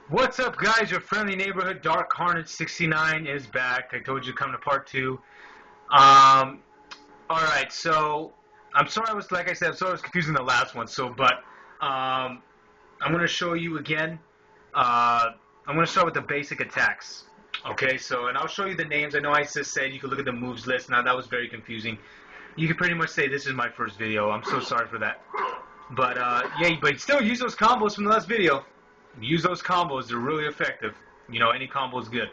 What's up, guys? Your friendly neighborhood Dark Carnage 69 is back. I told you to come to part 2. Alright, so I'm sorry I was, like I said, I'm sorry I was confusing the last one. I'm going to show you again. I'm going to start with the basic attacks. Okay, and I'll show you the names. I know I just said you could look at the moves list. Now, that was very confusing. You could pretty much say this is my first video. I'm so sorry for that. Yeah, but still use those combos from the last video. Use those combos. They're really effective. You know, any combo is good.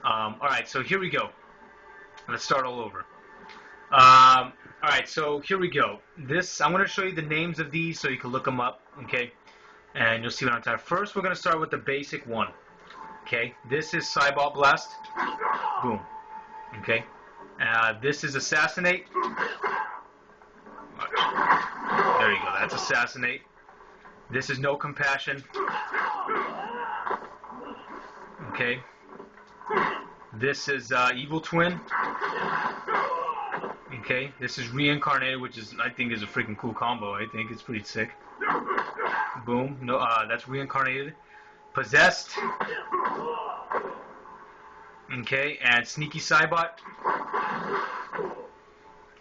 Alright, so here we go. Let's start all over. Alright, so here we go. I'm going to show you the names of these so you can look them up, okay? And you'll see what I'm talking about. First, we're going to start with the basic one. Okay, this is Saibot Blast. Boom. Okay. This is Assassinate. There you go. That's Assassinate. This is No Compassion. Okay. This is Evil Twin. Okay. This is Reincarnated, which I think is a freaking cool combo. I think it's pretty sick. Boom. No, that's Reincarnated. Possessed. Okay, and Sneaky Saibot.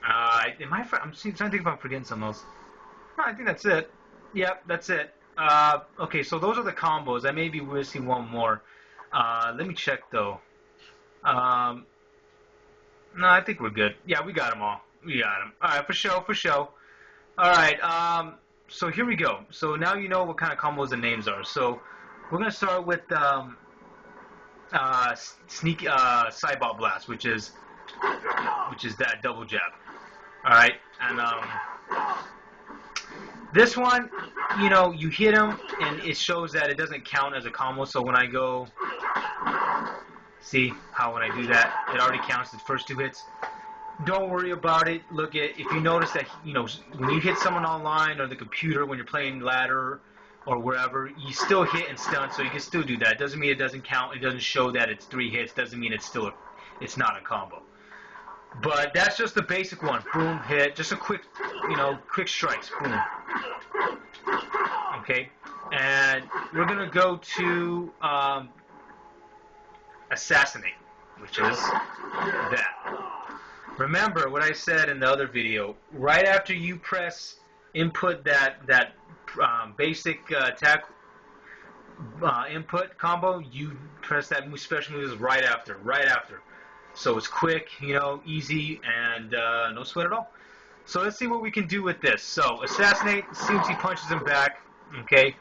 I'm trying to think if I'm forgetting something else. No, I think that's it. Yep, that's it. Okay, so those are the combos. I may be missing one more. Let me check though. No, I think we're good. Yeah, we got them all. We got them. All right, for show. All right. So here we go. So now you know what kind of combos the names are. So we're gonna start with Saibot Blast, which is that double jab. All right, and this one, you know, you hit him, and it shows that it doesn't count as a combo. So when I go, see how when I do that, it already counts the first 2 hits. Don't worry about it. If you notice that, you know, when you hit someone online or the computer when you're playing ladder or wherever, you still hit and stun, so you can still do that. It doesn't mean it doesn't count. It doesn't show that it's 3 hits. Doesn't mean it's not a combo. But that's just the basic one. Boom, hit. Just a quick, quick strikes. Boom. Okay. And we're gonna go to Assassinate, which is that. Remember what I said in the other video. Right after you press input that basic attack input combo, you press that special moves right after. So it's quick, easy, and no sweat at all. So let's see what we can do with this. So Assassinate, seems he punches him back. Okay.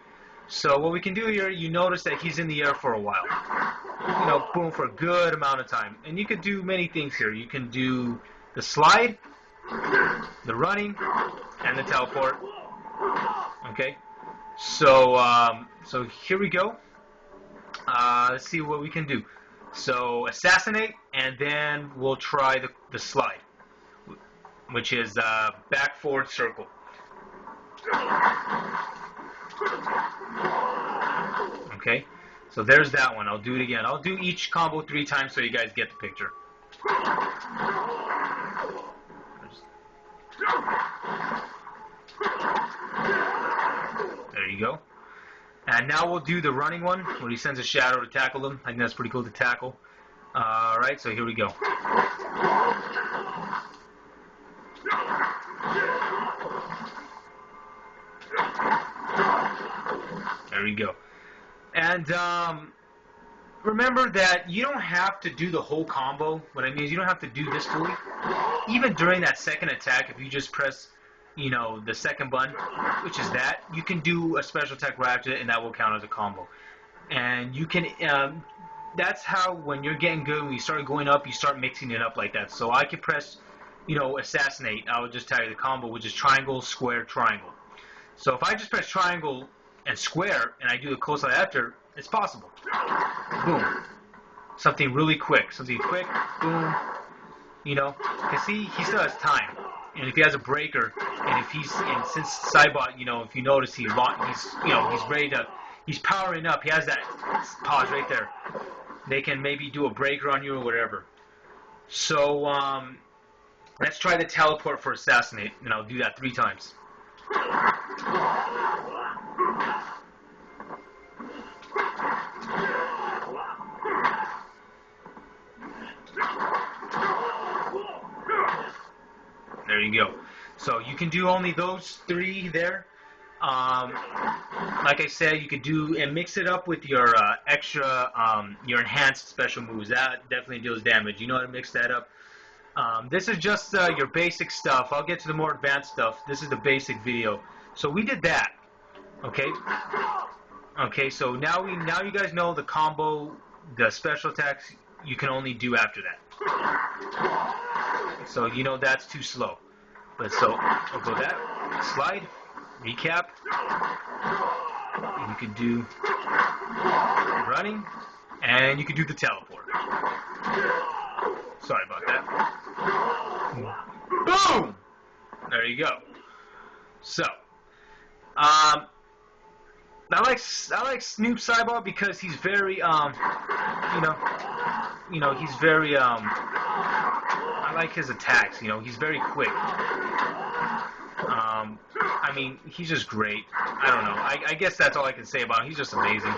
So what we can do here, you notice that he's in the air for a while. Boom, for a good amount of time. And you could do many things here. You can do the slide, the running, and the teleport. Okay. So here we go. Let's see what we can do. So Assassinate, and then we'll try the slide, which is back, forward, circle. Okay, so there's that one. I'll do it again. I'll do each combo 3 times so you guys get the picture. There you go. And now we'll do the running one, where he sends a shadow to tackle him. I think that's pretty cool to tackle. Alright, so here we go. There we go. And remember that you don't have to do the whole combo. What I mean is you don't have to do this fully. Even during that second attack, if you just press the second button, which is that, you can do a special attack right after it, and that will count as a combo. And you can, that's how, when you're getting good, when you start going up, you start mixing it up like that. So I could press, Assassinate. I would just tell you the combo, which is triangle, square, triangle. So if I just press triangle and square, and I do the close line after, it's possible. Boom. Something really quick. Boom. Because see, he still has time. And if he has a breaker, and since Saibot, if you notice, he's ready to, he's powering up. He has that pause right there. They can maybe do a breaker on you or whatever. So let's try the teleport for Assassinate, and I'll do that 3 times. you go. So you can do only those 3 there. Like I said, you could do and mix it up with your extra, your enhanced special moves. That definitely deals damage. You know how to mix that up. This is just your basic stuff. I'll get to the more advanced stuff. This is the basic video. So we did that. Okay. Okay. So now you guys know the combo, the special attacks you can only do after that. So you know that's too slow. But so I'll go that slide, recap. You could do running, and you could do the teleport. Sorry about that. Boom! There you go. So, I like Noob Saibot because he's very he's very I like his attacks. He's very quick. I mean, he's just great. I don't know. I guess that's all I can say about him. He's just amazing.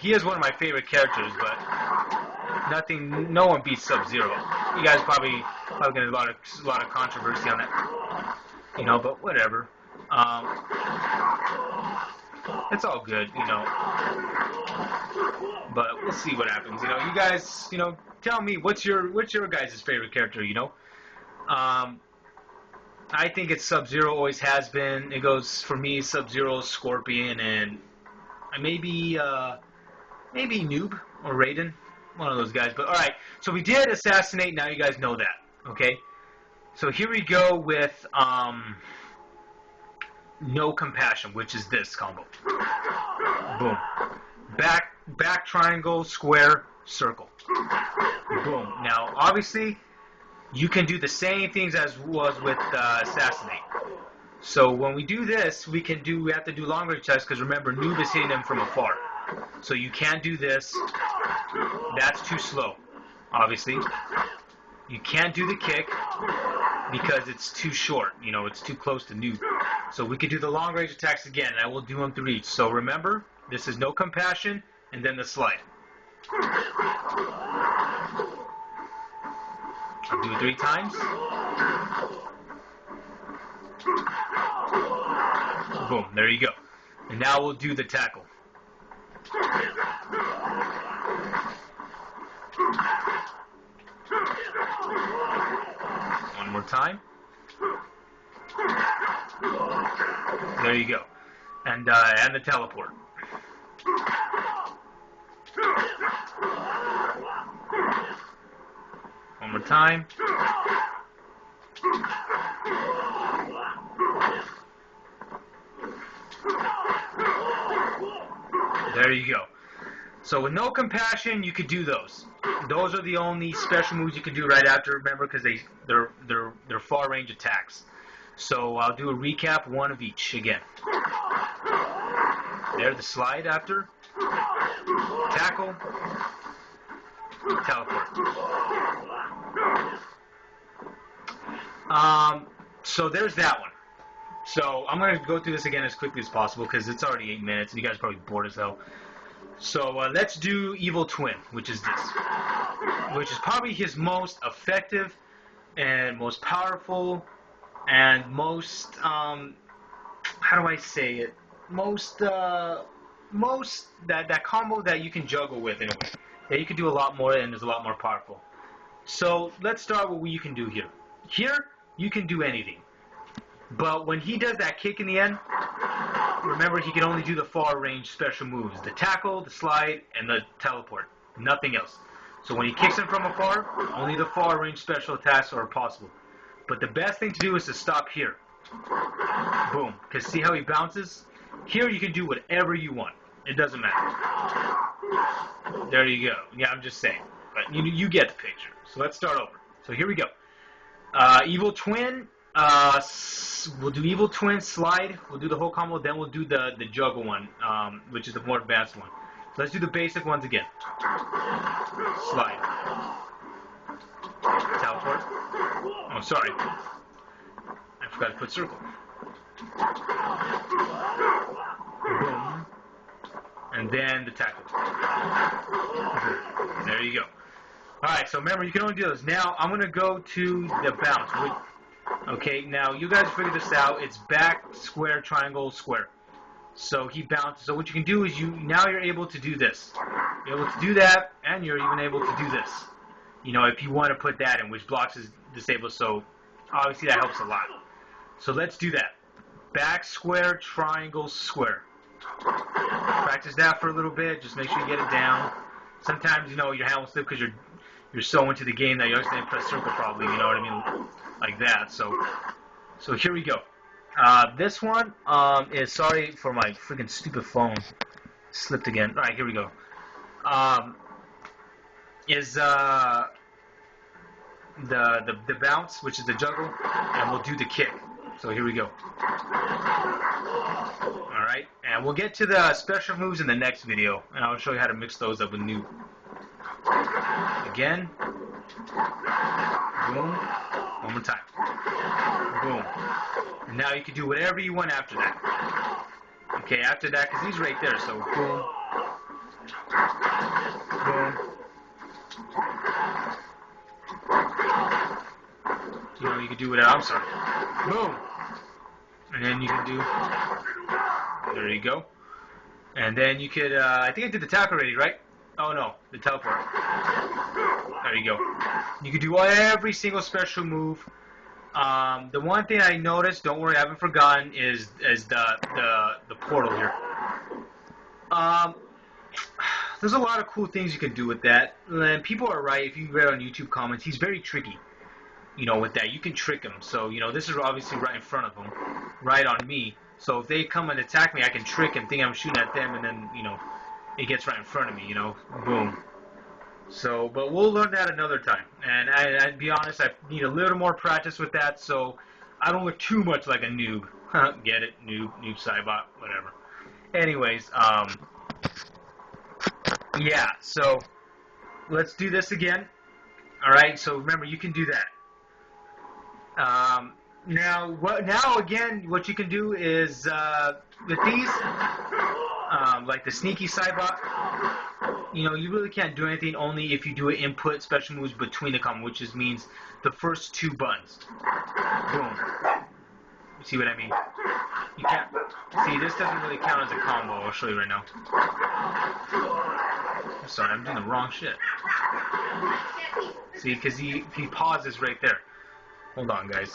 He is one of my favorite characters, but no one beats Sub-Zero. You guys probably getting a lot of controversy on that. But whatever. It's all good, But we'll see what happens. You guys, tell me what's your guys' favorite character, I think it's Sub-Zero, always has been. It goes for me Sub-Zero, Scorpion, and maybe Noob or Raiden, one of those guys. But all right, so we did assassinate. Now you guys know that, okay? So here we go with No Compassion, which is this combo. Boom. Back triangle, square, circle. Boom. Now, obviously, you can do the same things as was with assassinate. So when we do this, we have to do long range attacks because remember, Noob is hitting them from afar. So you can't do this. That's too slow, obviously. You can't do the kick because it's too short. It's too close to Noob. So we could do the long range attacks again, and I will do them through each. So remember, this is No Compassion, and then the slide. I'll do it 3 times. Boom, there you go. And now we'll do the tackle. One more time. There you go. And the teleport. One more time. There you go. So with No Compassion, you could do those. Those are the only special moves you can do right after. Remember, because they're far range attacks. So I'll do a recap, 1 of each again. There, the slide after. Tackle. Teleport. So there's that one. So I'm going to go through this again as quickly as possible because it's already 8 minutes and you guys are probably bored as hell. So let's do Evil Twin, which is this. Which is probably his most effective and most powerful and most, how do I say it? Most that combo that you can juggle with in a way. That you can do a lot more and is a lot more powerful. So let's start with what you can do here. Here, you can do anything. But when he does that kick in the end, remember he can only do the far range special moves. The tackle, the slide, and the teleport. Nothing else. So when he kicks him from afar, only the far range special attacks are possible. But the best thing to do is to stop here. Boom. Because see how he bounces? Here you can do whatever you want. It doesn't matter. There you go. Yeah, I'm just saying. But you get the picture. So let's start over. So here we go. Evil Twin. We'll do Evil Twin, slide. We'll do the whole combo. Then we'll do the juggle one, which is the more advanced one. So let's do the basic ones again. Slide. Teleport. Oh, sorry. I forgot to put circle. Boom. And then the tackle. There you go. Alright, so remember, you can only do those. Now, I'm going to go to the bounce. Okay, now you guys figure this out. It's back, square, triangle, square. So he bounces. So what you can do is now you're able to do this. You're able to do that, and you're even able to do this. You know, if you want to put that in, which blocks is disabled, so obviously that helps a lot. So let's do that. Back, square, triangle, square. Practice that for a little bit. Just make sure you get it down. Sometimes, you know, your hand will slip because you're so into the game that you accidentally press circle probably, you know what I mean? Like that. So here we go. This one is, sorry for my freaking stupid phone. Slipped again. All right, here we go. Is the bounce, which is the juggle, and we'll do the kick. So here we go. All right, and we'll get to the special moves in the next video, and I'll show you how to mix those up with Noob. Again. Boom. One more time. Boom. And now you can do whatever you want after that. Okay, after that, because he's right there, so boom. Boom. You know, you can do whatever. I'm sorry. Boom. And then you can do. There you go. And then you could. I think I did the tap already, right? Oh no, the teleport. There you go. You can do every single special move. The one thing I noticed, don't worry, I haven't forgotten, is the portal here. There's a lot of cool things you can do with that. And people are right. If you read on YouTube comments, he's very tricky. You know, with that, you can trick him. So, you know, this is obviously right in front of him, right on me. So if they come and attack me, I can trick him, think I'm shooting at them, and then, you know, it gets right in front of me, you know, boom. So, but we'll learn that another time. And I'd be honest, I need a little more practice with that, so I don't look too much like a noob. Get it? Noob Saibot, whatever. Anyways, yeah, so let's do this again. Alright, so remember, you can do that. Now again, what you can do is, with these, like the sneaky Saibot, you know, you really can't do anything only if you do an input special moves between the combos, which just means the first two buttons. Boom. You see what I mean? You can't. See, this doesn't really count as a combo. I'll show you right now. I'm sorry, I'm doing the wrong shit. See, because he pauses right there. Hold on, guys.